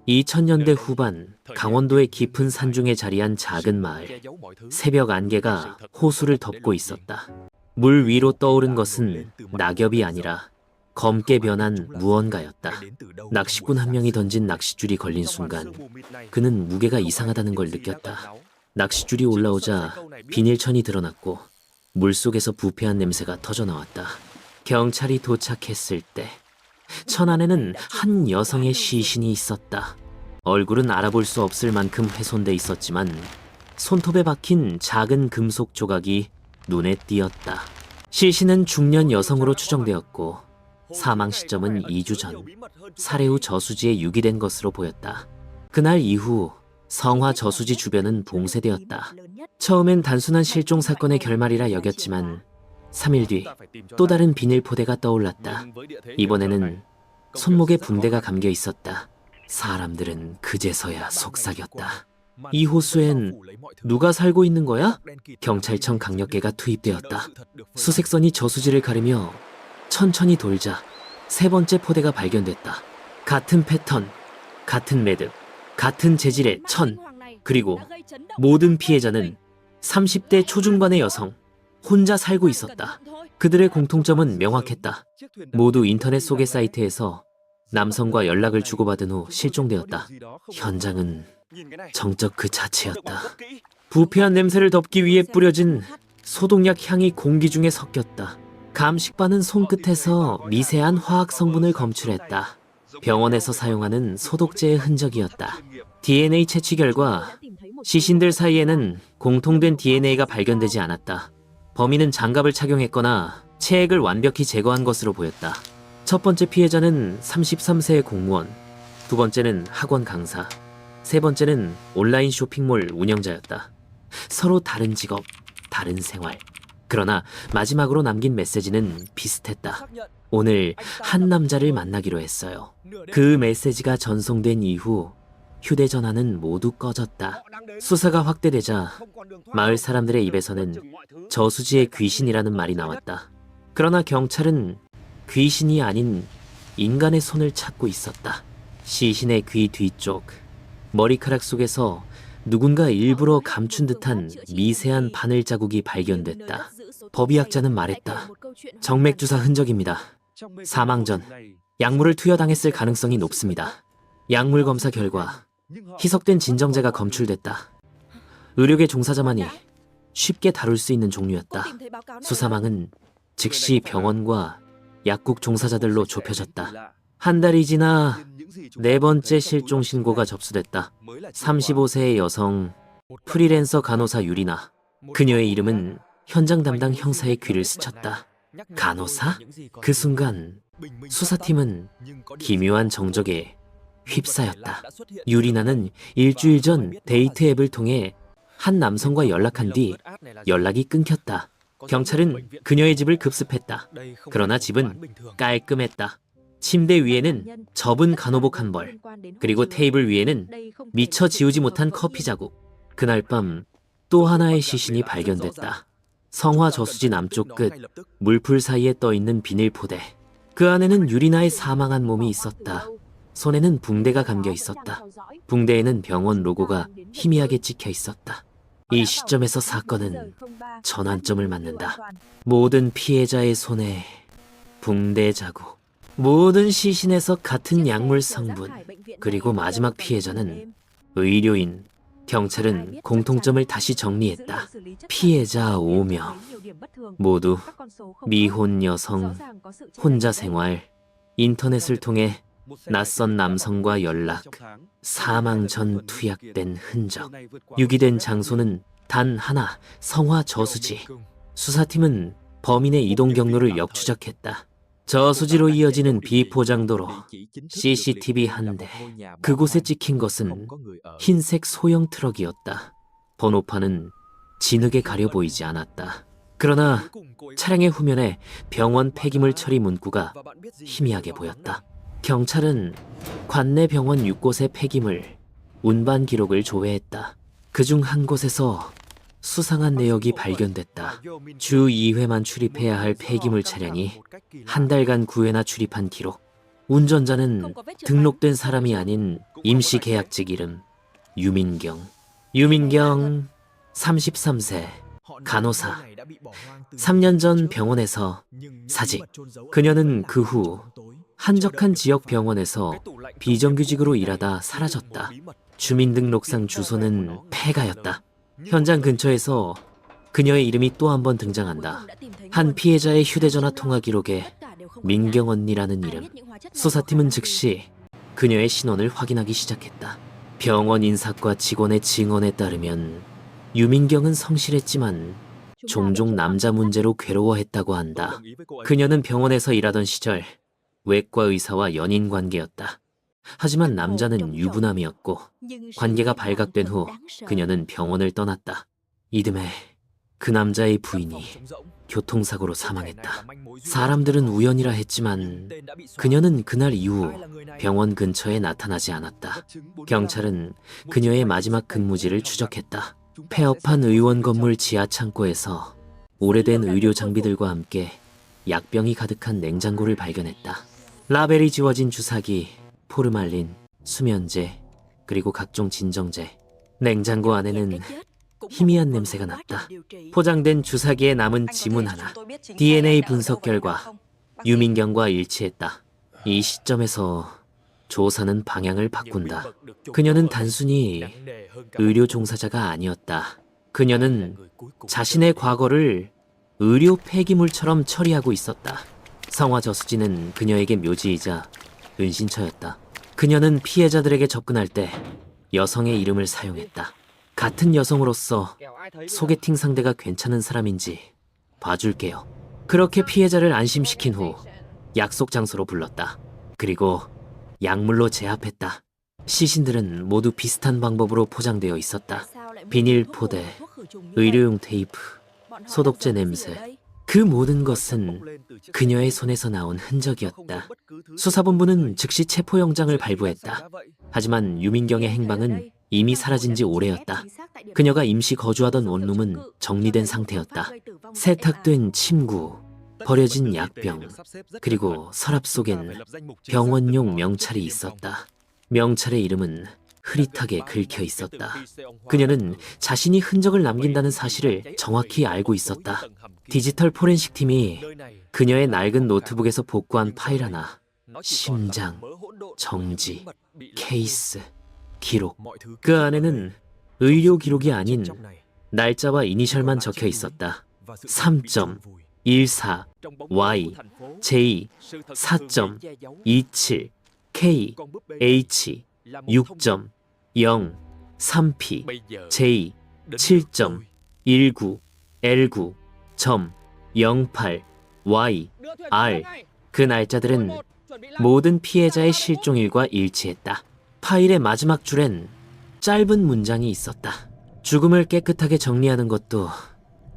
2000년대 후반 강원도의 깊은 산중에 자리한 작은 마을. 새벽 안개가 호수를 덮고 있었다. 물 위로 떠오른 것은 낙엽이 아니라 검게 변한 무언가였다. 낚시꾼 한 명이 던진 낚싯줄이 걸린 순간 그는 무게가 이상하다는 걸 느꼈다. 낚싯줄이 올라오자 비닐천이 드러났고 물속에서 부패한 냄새가 터져나왔다. 경찰이 도착했을 때 천 안에는 한 여성의 시신이 있었다. 얼굴은 알아볼 수 없을 만큼 훼손돼 있었지만 손톱에 박힌 작은 금속 조각이 눈에 띄었다. 시신은 중년 여성으로 추정되었고 사망 시점은 2주 전, 살해 후 저수지에 유기된 것으로 보였다. 그날 이후 성화 저수지 주변은 봉쇄되었다. 처음엔 단순한 실종 사건의 결말이라 여겼지만 3일 뒤 또 다른 비닐 포대가 떠올랐다. 이번에는 손목에 붕대가 감겨 있었다. 사람들은 그제서야 속삭였다. 이 호수엔 누가 살고 있는 거야? 경찰청 강력계가 투입되었다. 수색선이 저수지를 가르며 천천히 돌자 세 번째 포대가 발견됐다. 같은 패턴, 같은 매듭, 같은 재질의 천, 그리고 모든 피해자는 30대 초중반의 여성, 혼자 살고 있었다. 그들의 공통점은 명확했다. 모두 인터넷 소개 사이트에서 남성과 연락을 주고받은 후 실종되었다. 현장은 정적 그 자체였다. 부패한 냄새를 덮기 위해 뿌려진 소독약 향이 공기 중에 섞였다. 감식반은 손끝에서 미세한 화학 성분을 검출했다. 병원에서 사용하는 소독제의 흔적이었다. DNA 채취 결과 시신들 사이에는 공통된 DNA가 발견되지 않았다. 범인은 장갑을 착용했거나 체액을 완벽히 제거한 것으로 보였다. 첫 번째 피해자는 33세의 공무원, 두 번째는 학원 강사, 세 번째는 온라인 쇼핑몰 운영자였다. 서로 다른 직업, 다른 생활. 그러나 마지막으로 남긴 메시지는 비슷했다. 오늘 한 남자를 만나기로 했어요. 그 메시지가 전송된 이후 휴대전화는 모두 꺼졌다. 수사가 확대되자 마을 사람들의 입에서는 저수지의 귀신이라는 말이 나왔다. 그러나 경찰은 귀신이 아닌 인간의 손을 찾고 있었다. 시신의 귀 뒤쪽, 머리카락 속에서 누군가 일부러 감춘 듯한 미세한 바늘 자국이 발견됐다. 법의학자는 말했다. 정맥주사 흔적입니다. 사망 전 약물을 투여당했을 가능성이 높습니다. 약물 검사 결과 희석된 진정제가 검출됐다. 의료계 종사자만이 쉽게 다룰 수 있는 종류였다. 수사망은 즉시 병원과 약국 종사자들로 좁혀졌다. 한 달이 지나 네 번째 실종 신고가 접수됐다. 35세의 여성, 프리랜서 간호사 유리나. 그녀의 이름은 현장 담당 형사의 귀를 스쳤다. 간호사? 그 순간 수사팀은 기묘한 정적에 휩싸였다. 유리나는 일주일 전 데이트 앱을 통해 한 남성과 연락한 뒤 연락이 끊겼다. 경찰은 그녀의 집을 급습했다. 그러나 집은 깔끔했다. 침대 위에는 접은 간호복 한 벌, 그리고 테이블 위에는 미처 지우지 못한 커피 자국. 그날 밤 또 하나의 시신이 발견됐다. 성화 저수지 남쪽 끝 물풀 사이에 떠있는 비닐 포대. 그 안에는 유리나의 사망한 몸이 있었다. 손에는 붕대가 감겨 있었다. 붕대에는 병원 로고가 희미하게 찍혀 있었다. 이 시점에서 사건은 전환점을 맞는다. 모든 피해자의 손에 붕대 자국, 모든 시신에서 같은 약물 성분, 그리고 마지막 피해자는 의료인. 경찰은 공통점을 다시 정리했다. 피해자 5명, 모두 미혼 여성, 혼자 생활, 인터넷을 통해 낯선 남성과 연락, 사망 전 투약된 흔적, 유기된 장소는 단 하나, 성화 저수지. 수사팀은 범인의 이동 경로를 역추적했다. 저수지로 이어지는 비포장도로, CCTV 한 대. 그곳에 찍힌 것은 흰색 소형 트럭이었다. 번호판은 진흙에 가려 보이지 않았다. 그러나 차량의 후면에 병원 폐기물 처리 문구가 희미하게 보였다. 경찰은 관내 병원 6곳의 폐기물, 운반 기록을 조회했다. 그중 한 곳에서 수상한 내역이 발견됐다. 주 2회만 출입해야 할 폐기물 차량이 한 달간 9회나 출입한 기록. 운전자는 등록된 사람이 아닌 임시 계약직 이름 유민경. 유민경 33세 간호사. 3년 전 병원에서 사직. 그녀는 그 후 한적한 지역 병원에서 비정규직으로 일하다 사라졌다. 주민등록상 주소는 폐가였다. 현장 근처에서 그녀의 이름이 또 한 번 등장한다. 한 피해자의 휴대전화 통화 기록에 민경 언니라는 이름. 수사팀은 즉시 그녀의 신원을 확인하기 시작했다. 병원 인사과 직원의 증언에 따르면 유민경은 성실했지만 종종 남자 문제로 괴로워했다고 한다. 그녀는 병원에서 일하던 시절 외과 의사와 연인 관계였다. 하지만 남자는 유부남이었고 관계가 발각된 후 그녀는 병원을 떠났다. 이듬해 그 남자의 부인이 교통사고로 사망했다. 사람들은 우연이라 했지만 그녀는 그날 이후 병원 근처에 나타나지 않았다. 경찰은 그녀의 마지막 근무지를 추적했다. 폐업한 의원 건물 지하 창고에서 오래된 의료 장비들과 함께 약병이 가득한 냉장고를 발견했다. 라벨이 지워진 주사기, 포르말린, 수면제, 그리고 각종 진정제. 냉장고 안에는 희미한 냄새가 났다. 포장된 주사기에 남은 지문 하나. DNA 분석 결과 유민경과 일치했다. 이 시점에서 조사는 방향을 바꾼다. 그녀는 단순히 의료 종사자가 아니었다. 그녀는 자신의 과거를 의료 폐기물처럼 처리하고 있었다. 성화 저수지는 그녀에게 묘지이자 은신처였다. 그녀는 피해자들에게 접근할 때 여성의 이름을 사용했다. 같은 여성으로서 소개팅 상대가 괜찮은 사람인지 봐줄게요. 그렇게 피해자를 안심시킨 후 약속 장소로 불렀다. 그리고 약물로 제압했다. 시신들은 모두 비슷한 방법으로 포장되어 있었다. 비닐 포대, 의료용 테이프, 소독제 냄새. 그 모든 것은 그녀의 손에서 나온 흔적이었다. 수사본부는 즉시 체포영장을 발부했다. 하지만 유민경의 행방은 이미 사라진 지 오래였다. 그녀가 임시 거주하던 원룸은 정리된 상태였다. 세탁된 침구, 버려진 약병, 그리고 서랍 속엔 병원용 명찰이 있었다. 명찰의 이름은 흐릿하게 긁혀 있었다. 그녀는 자신이 흔적을 남긴다는 사실을 정확히 알고 있었다. 디지털 포렌식 팀이 그녀의 낡은 노트북에서 복구한 파일 하나, 심장, 정지, 케이스, 기록. 그 안에는 의료 기록이 아닌 날짜와 이니셜만 적혀 있었다. 3.14 Y J 4.27 K H 6.0 3P J 7.19 L9 .08 Y R. 그 날짜들은 모든 피해자의 실종일과 일치했다. 파일의 마지막 줄엔 짧은 문장이 있었다. 죽음을 깨끗하게 정리하는 것도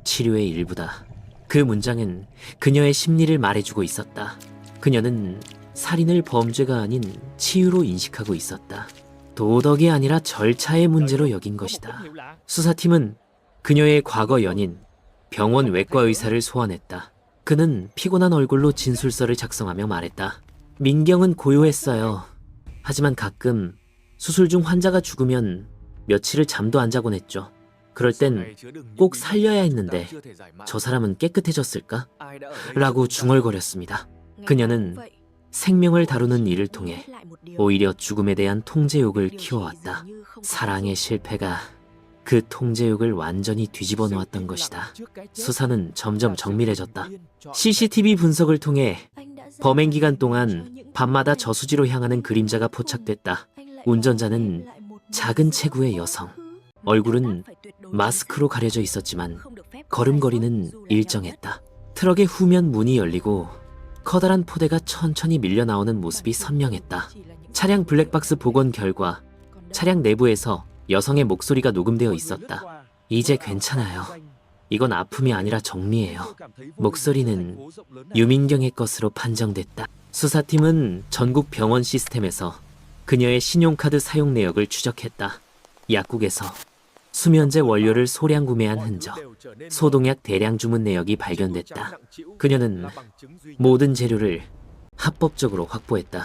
치료의 일부다. 그 문장은 그녀의 심리를 말해주고 있었다. 그녀는 살인을 범죄가 아닌 치유로 인식하고 있었다. 도덕이 아니라 절차의 문제로 여긴 것이다. 수사팀은 그녀의 과거 연인, 병원 외과 의사를 소환했다. 그는 피곤한 얼굴로 진술서를 작성하며 말했다. 민경은 고요했어요. 하지만 가끔 수술 중 환자가 죽으면 며칠을 잠도 안 자곤 했죠. 그럴 땐 꼭 살려야 했는데 저 사람은 깨끗해졌을까? 라고 중얼거렸습니다. 그녀는 생명을 다루는 일을 통해 오히려 죽음에 대한 통제욕을 키워왔다. 사랑의 실패가 그 통제욕을 완전히 뒤집어 놓았던 것이다. 수사는 점점 정밀해졌다. CCTV 분석을 통해 범행 기간 동안 밤마다 저수지로 향하는 그림자가 포착됐다. 운전자는 작은 체구의 여성. 얼굴은 마스크로 가려져 있었지만 걸음걸이는 일정했다. 트럭의 후면 문이 열리고 커다란 포대가 천천히 밀려 나오는 모습이 선명했다. 차량 블랙박스 복원 결과 차량 내부에서 여성의 목소리가 녹음되어 있었다. 이제 괜찮아요. 이건 아픔이 아니라 정리예요. 목소리는 유민경의 것으로 판정됐다. 수사팀은 전국 병원 시스템에서 그녀의 신용카드 사용 내역을 추적했다. 약국에서 수면제 원료를 소량 구매한 흔적, 소독약 대량 주문 내역이 발견됐다. 그녀는 모든 재료를 합법적으로 확보했다.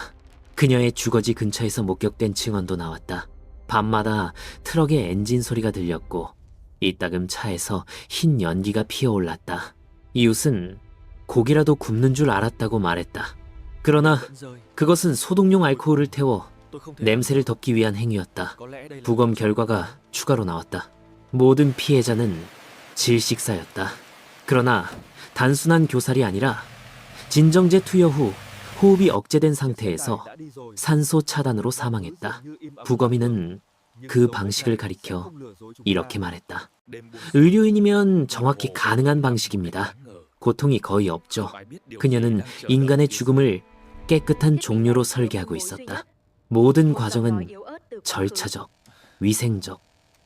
그녀의 주거지 근처에서 목격된 증언도 나왔다. 밤마다 트럭의 엔진 소리가 들렸고 이따금 차에서 흰 연기가 피어올랐다. 이웃은 고기라도 굽는 줄 알았다고 말했다. 그러나 그것은 소독용 알코올을 태워 냄새를 덮기 위한 행위였다. 부검 결과가 추가로 나왔다. 모든 피해자는 질식사였다. 그러나 단순한 교살이 아니라 진정제 투여 후 호흡이 억제된 상태에서 산소 차단으로 사망했다. 부검인은 그 방식을 가리켜 이렇게 말했다. 의료인이면 정확히 가능한 방식입니다. 고통이 거의 없죠. 그녀는 인간의 죽음을 깨끗한 종류로 설계하고 있었다. 모든 과정은 절차적, 위생적,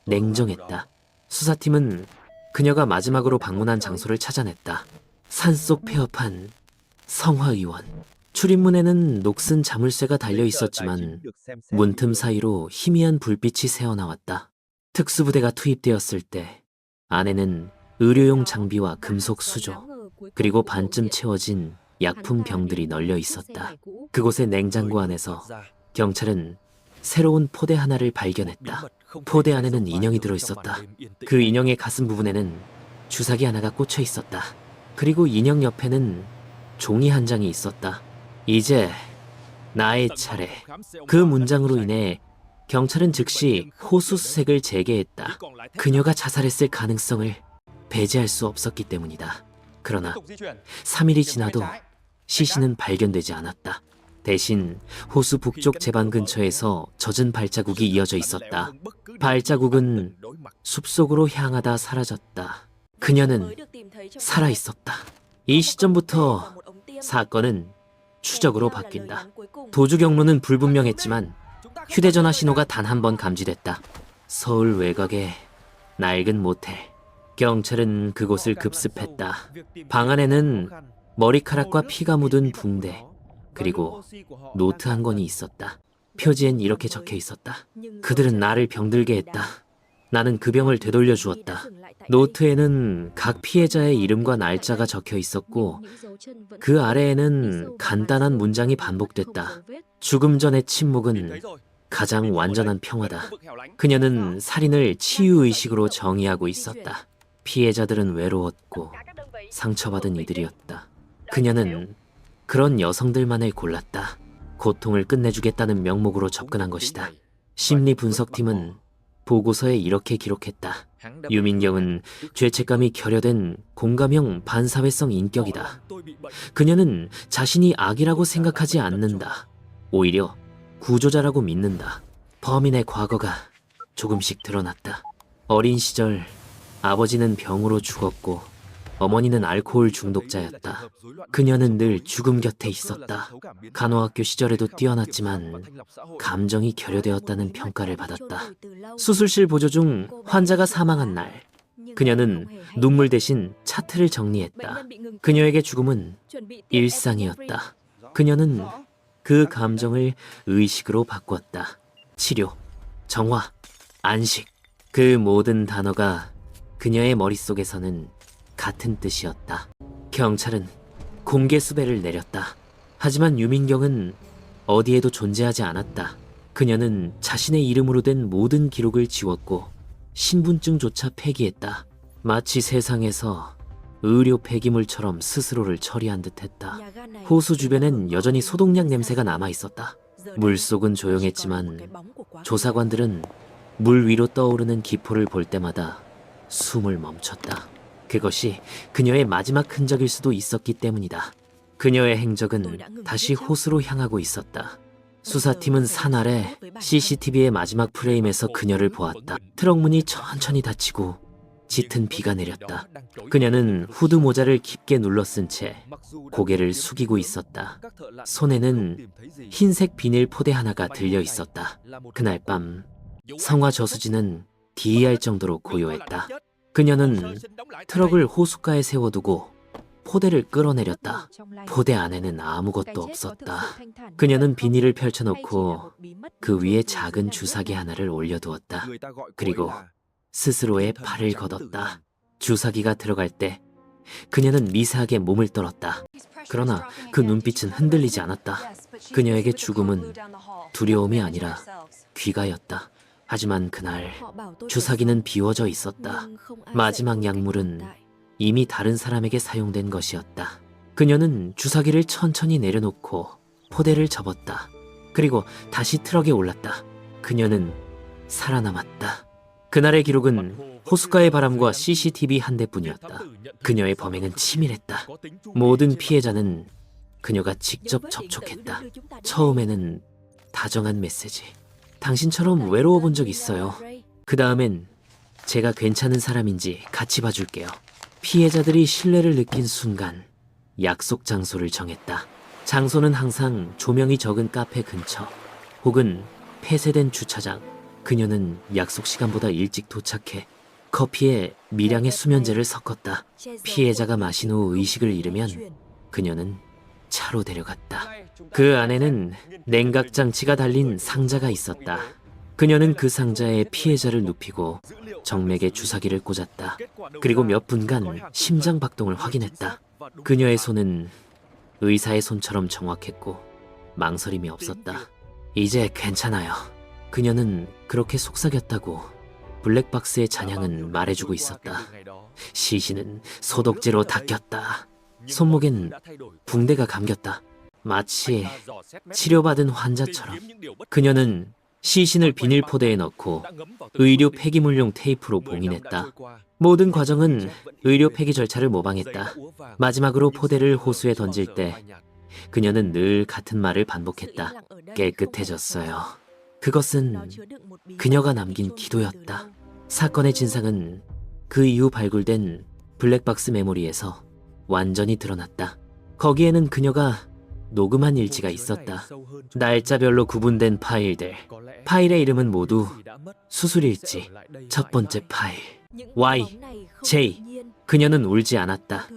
냉정했다. 수사팀은 그녀가 마지막으로 방문한 장소를 찾아냈다. 산속 폐업한 성화의원. 출입문에는 녹슨 자물쇠가 달려 있었지만 문틈 사이로 희미한 불빛이 새어나왔다. 특수부대가 투입되었을 때 안에는 의료용 장비와 금속 수조, 그리고 반쯤 채워진 약품 병들이 널려 있었다. 그곳의 냉장고 안에서 경찰은 새로운 포대 하나를 발견했다. 포대 안에는 인형이 들어있었다. 그 인형의 가슴 부분에는 주사기 하나가 꽂혀 있었다. 그리고 인형 옆에는 종이 한 장이 있었다. 이제 나의 차례. 그 문장으로 인해 경찰은 즉시 호수 수색을 재개했다. 그녀가 자살했을 가능성을 배제할 수 없었기 때문이다. 그러나 3일이 지나도 시신은 발견되지 않았다. 대신 호수 북쪽 제반 근처에서 젖은 발자국이 이어져 있었다. 발자국은 숲속으로 향하다 사라졌다. 그녀는 살아있었다. 이 시점부터 사건은 추적으로 바뀐다. 도주 경로는 불분명했지만 휴대전화 신호가 단 한 번 감지됐다. 서울 외곽의 낡은 모텔. 경찰은 그곳을 급습했다. 방 안에는 머리카락과 피가 묻은 붕대, 그리고 노트 한 권이 있었다. 표지엔 이렇게 적혀 있었다. 그들은 나를 병들게 했다. 나는 그 병을 되돌려 주었다. 노트에는 각 피해자의 이름과 날짜가 적혀 있었고 그 아래에는 간단한 문장이 반복됐다. 죽음 전의 침묵은 가장 완전한 평화다. 그녀는 살인을 치유의식으로 정의하고 있었다. 피해자들은 외로웠고 상처받은 이들이었다. 그녀는 그런 여성들만을 골랐다. 고통을 끝내주겠다는 명목으로 접근한 것이다. 심리분석팀은 보고서에 이렇게 기록했다. 유민경은 죄책감이 결여된 공감형 반사회성 인격이다. 그녀는 자신이 악이라고 생각하지 않는다. 오히려 구조자라고 믿는다. 범인의 과거가 조금씩 드러났다. 어린 시절 아버지는 병으로 죽었고 어머니는 알코올 중독자였다. 그녀는 늘 죽음 곁에 있었다. 간호학교 시절에도 뛰어났지만 감정이 결여되었다는 평가를 받았다. 수술실 보조 중 환자가 사망한 날, 그녀는 눈물 대신 차트를 정리했다. 그녀에게 죽음은 일상이었다. 그녀는 그 감정을 의식으로 바꿨다. 치료, 정화, 안식. 그 모든 단어가 그녀의 머릿속에서는 같은 뜻이었다. 경찰은 공개 수배를 내렸다. 하지만 유민경은 어디에도 존재하지 않았다. 그녀는 자신의 이름으로 된 모든 기록을 지웠고 신분증조차 폐기했다. 마치 세상에서 의료 폐기물처럼 스스로를 처리한 듯했다. 호수 주변엔 여전히 소독약 냄새가 남아있었다. 물속은 조용했지만 조사관들은 물 위로 떠오르는 기포를 볼 때마다 숨을 멈췄다. 그것이 그녀의 마지막 흔적일 수도 있었기 때문이다. 그녀의 행적은 다시 호수로 향하고 있었다. 수사팀은 산 아래 CCTV의 마지막 프레임에서 그녀를 보았다. 트럭 문이 천천히 닫히고 짙은 비가 내렸다. 그녀는 후드 모자를 깊게 눌러쓴 채 고개를 숙이고 있었다. 손에는 흰색 비닐 포대 하나가 들려 있었다. 그날 밤 성화 저수지는 DER 정도로 고요했다. 그녀는 트럭을 호숫가에 세워두고 포대를 끌어내렸다. 포대 안에는 아무것도 없었다. 그녀는 비닐을 펼쳐놓고 그 위에 작은 주사기 하나를 올려두었다. 그리고 스스로의 팔을 걷었다. 주사기가 들어갈 때 그녀는 미세하게 몸을 떨었다. 그러나 그 눈빛은 흔들리지 않았다. 그녀에게 죽음은 두려움이 아니라 귀가였다. 하지만 그날 주사기는 비워져 있었다. 마지막 약물은 이미 다른 사람에게 사용된 것이었다. 그녀는 주사기를 천천히 내려놓고 포대를 접었다. 그리고 다시 트럭에 올랐다. 그녀는 살아남았다. 그날의 기록은 호숫가의 바람과 CCTV 한 대뿐이었다. 그녀의 범행은 치밀했다. 모든 피해자는 그녀가 직접 접촉했다. 처음에는 다정한 메시지. 당신처럼 외로워 본 적 있어요. 그 다음엔 제가 괜찮은 사람인지 같이 봐줄게요. 피해자들이 신뢰를 느낀 순간 약속 장소를 정했다. 장소는 항상 조명이 적은 카페 근처 혹은 폐쇄된 주차장. 그녀는 약속 시간보다 일찍 도착해 커피에 미량의 수면제를 섞었다. 피해자가 마신 후 의식을 잃으면 그녀는 차로 데려갔다. 그 안에는 냉각 장치가 달린 상자가 있었다. 그녀는 그 상자에 피해자를 눕히고 정맥에 주사기를 꽂았다. 그리고 몇 분간 심장 박동을 확인했다. 그녀의 손은 의사의 손처럼 정확했고 망설임이 없었다. 이제 괜찮아요. 그녀는 그렇게 속삭였다고 블랙박스의 잔향은 말해주고 있었다. 시신은 소독제로 닦였다. 손목엔 붕대가 감겼다. 마치 치료받은 환자처럼. 그녀는 시신을 비닐포대에 넣고 의료 폐기물용 테이프로 봉인했다. 모든 과정은 의료 폐기 절차를 모방했다. 마지막으로 포대를 호수에 던질 때 그녀는 늘 같은 말을 반복했다. 깨끗해졌어요. 그것은 그녀가 남긴 기도였다. 사건의 진상은 그 이후 발굴된 블랙박스 메모리에서 완전히 드러났다. 거기에는 그녀가 녹음한 일지가 있었다. 날짜별로 구분된 파일들. 파일의 이름은 모두 수술일지. 첫 번째 파일 Y, J. 그녀는 울지 않았다.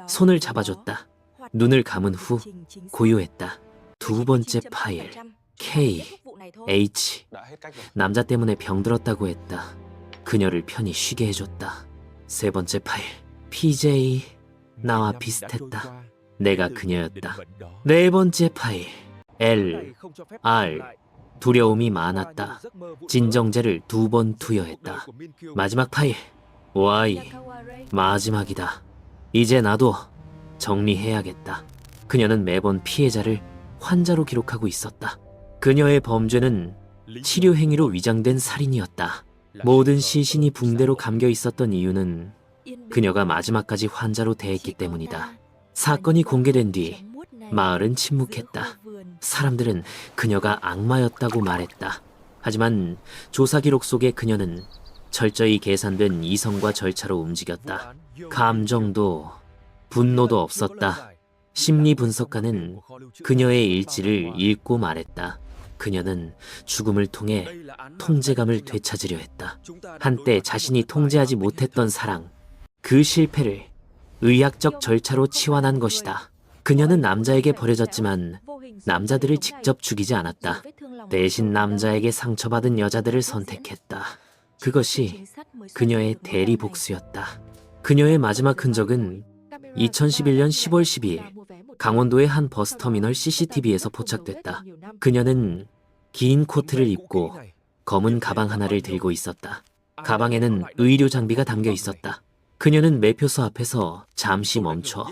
손을 잡아줬다. 눈을 감은 후 고요했다. 두 번째 파일 K, H. 남자 때문에 병들었다고 했다. 그녀를 편히 쉬게 해줬다. 세 번째 파일 PJ. 나와 비슷했다. 내가 그녀였다. 네 번째 파일 L, R. 두려움이 많았다. 진정제를 2번 투여했다. 마지막 파일 Y. 마지막이다. 이제 나도 정리해야겠다. 그녀는 매번 피해자를 환자로 기록하고 있었다. 그녀의 범죄는 치료 행위로 위장된 살인이었다. 모든 시신이 붕대로 감겨 있었던 이유는 그녀가 마지막까지 환자로 대했기 때문이다. 사건이 공개된 뒤 마을은 침묵했다. 사람들은 그녀가 악마였다고 말했다. 하지만 조사 기록 속에 그녀는 철저히 계산된 이성과 절차로 움직였다. 감정도 분노도 없었다. 심리 분석가는 그녀의 일지를 읽고 말했다. 그녀는 죽음을 통해 통제감을 되찾으려 했다. 한때 자신이 통제하지 못했던 사랑, 그 실패를 의학적 절차로 치환한 것이다. 그녀는 남자에게 버려졌지만 남자들을 직접 죽이지 않았다. 대신 남자에게 상처받은 여자들을 선택했다. 그것이 그녀의 대리 복수였다. 그녀의 마지막 흔적은 2011년 10월 12일 강원도의 한 버스터미널 CCTV에서 포착됐다. 그녀는 긴 코트를 입고 검은 가방 하나를 들고 있었다. 가방에는 의료 장비가 담겨 있었다. 그녀는 매표소 앞에서 잠시 멈춰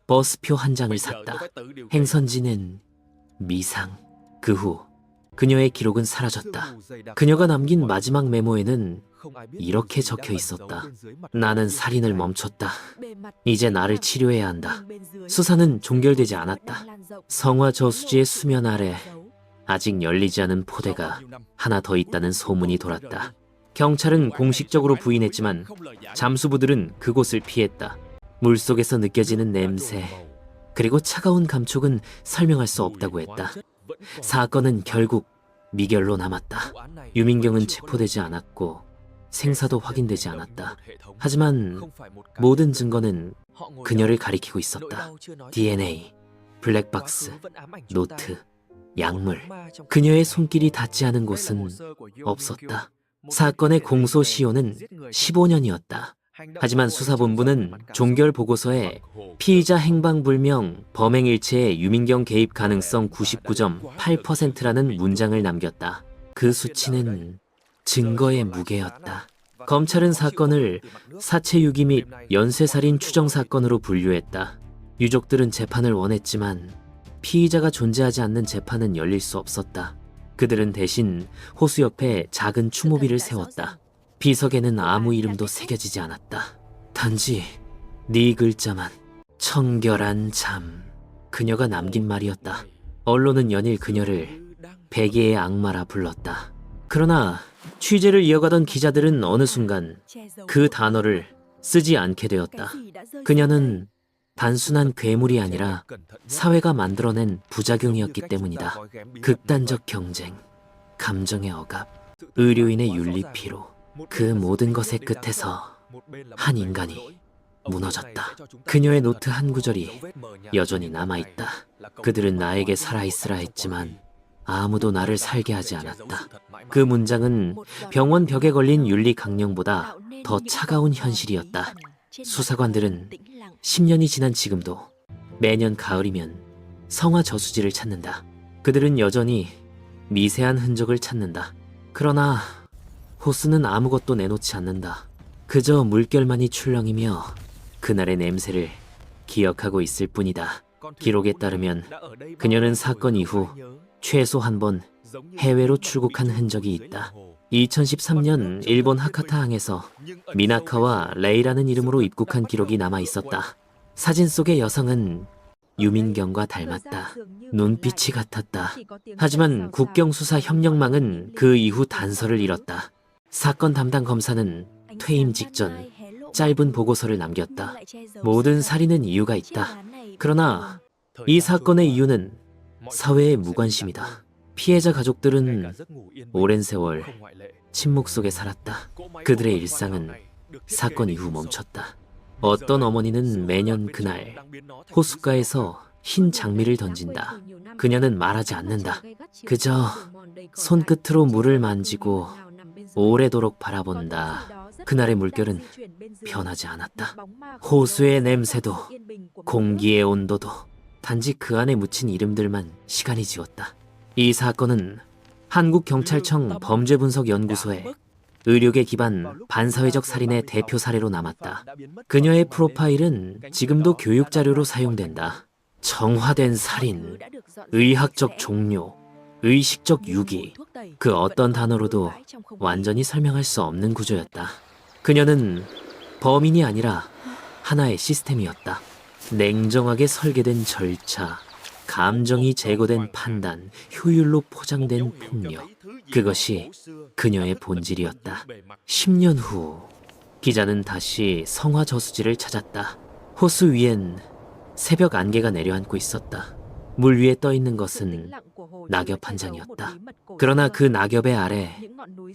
버스표 한 장을 샀다. 행선지는 미상. 그 후 그녀의 기록은 사라졌다. 그녀가 남긴 마지막 메모에는 이렇게 적혀 있었다. 나는 살인을 멈췄다. 이제 나를 치료해야 한다. 수사는 종결되지 않았다. 성화 저수지의 수면 아래 아직 열리지 않은 포대가 하나 더 있다는 소문이 돌았다. 경찰은 공식적으로 부인했지만 잠수부들은 그곳을 피했다. 물속에서 느껴지는 냄새, 그리고 차가운 감촉은 설명할 수 없다고 했다. 사건은 결국 미결로 남았다. 유민경은 체포되지 않았고 생사도 확인되지 않았다. 하지만 모든 증거는 그녀를 가리키고 있었다. DNA, 블랙박스, 노트, 약물. 그녀의 손길이 닿지 않은 곳은 없었다. 사건의 공소시효는 15년이었다. 하지만 수사본부는 종결 보고서에 피의자 행방불명, 범행일체의 유민경 개입 가능성 99.8%라는 문장을 남겼다. 그 수치는 증거의 무게였다. 검찰은 사건을 사체 유기 및 연쇄살인 추정 사건으로 분류했다. 유족들은 재판을 원했지만 피의자가 존재하지 않는 재판은 열릴 수 없었다. 그들은 대신 호수 옆에 작은 추모비를 세웠다. 비석에는 아무 이름도 새겨지지 않았다. 단지 네 글자만. 청결한 잠. 그녀가 남긴 말이었다. 언론은 연일 그녀를 백예의 악마라 불렀다. 그러나 취재를 이어가던 기자들은 어느 순간 그 단어를 쓰지 않게 되었다. 그녀는 단순한 괴물이 아니라 사회가 만들어낸 부작용이었기 때문이다. 극단적 경쟁, 감정의 억압, 의료인의 윤리 피로. 그 모든 것의 끝에서 한 인간이 무너졌다. 그녀의 노트 한 구절이 여전히 남아있다. 그들은 나에게 살아있으라 했지만 아무도 나를 살게 하지 않았다. 그 문장은 병원 벽에 걸린 윤리 강령보다 더 차가운 현실이었다. 수사관들은 10년이 지난 지금도 매년 가을이면 성화 저수지를 찾는다. 그들은 여전히 미세한 흔적을 찾는다. 그러나 호수는 아무것도 내놓지 않는다. 그저 물결만이 출렁이며 그날의 냄새를 기억하고 있을 뿐이다. 기록에 따르면 그녀는 사건 이후 최소 한 번 해외로 출국한 흔적이 있다. 2013년 일본 하카타항에서 미나카와 레이라는 이름으로 입국한 기록이 남아 있었다. 사진 속의 여성은 유민경과 닮았다. 눈빛이 같았다. 하지만 국경수사협력망은 그 이후 단서를 잃었다. 사건 담당 검사는 퇴임 직전 짧은 보고서를 남겼다. 모든 살인은 이유가 있다. 그러나 이 사건의 이유는 사회의 무관심이다. 피해자 가족들은 오랜 세월 침묵 속에 살았다. 그들의 일상은 사건 이후 멈췄다. 어떤 어머니는 매년 그날 호숫가에서 흰 장미를 던진다. 그녀는 말하지 않는다. 그저 손끝으로 물을 만지고 오래도록 바라본다. 그날의 물결은 변하지 않았다. 호수의 냄새도 공기의 온도도 단지 그 안에 묻힌 이름들만 시간이 지웠다. 이 사건은 한국경찰청 범죄분석연구소의 의료계 기반 반사회적 살인의 대표 사례로 남았다. 그녀의 프로파일은 지금도 교육자료로 사용된다. 정화된 살인, 의학적 종료, 의식적 유기, 그 어떤 단어로도 완전히 설명할 수 없는 구조였다. 그녀는 범인이 아니라 하나의 시스템이었다. 냉정하게 설계된 절차, 감정이 제거된 판단, 효율로 포장된 폭력. 그것이 그녀의 본질이었다. 10년 후, 기자는 다시 성화 저수지를 찾았다. 호수 위엔 새벽 안개가 내려앉고 있었다. 물 위에 떠 있는 것은 낙엽 한 장이었다. 그러나 그 낙엽의 아래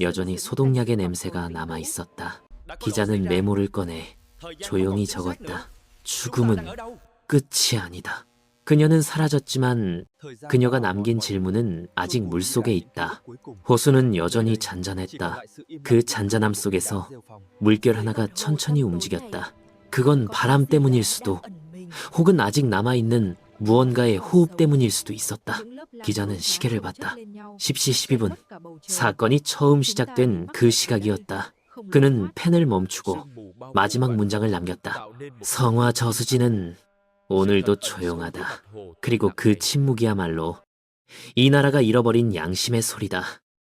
여전히 소독약의 냄새가 남아 있었다. 기자는 메모를 꺼내 조용히 적었다. 죽음은 끝이 아니다. 그녀는 사라졌지만 그녀가 남긴 질문은 아직 물속에 있다. 호수는 여전히 잔잔했다. 그 잔잔함 속에서 물결 하나가 천천히 움직였다. 그건 바람 때문일 수도, 혹은 아직 남아있는 무언가의 호흡 때문일 수도 있었다. 기자는 시계를 봤다. 10시 12분. 사건이 처음 시작된 그 시각이었다. 그는 펜을 멈추고 마지막 문장을 남겼다. 성화 저수지는 오늘도 조용하다. 그리고 그 침묵이야말로 이 나라가 잃어버린 양심의 소리다.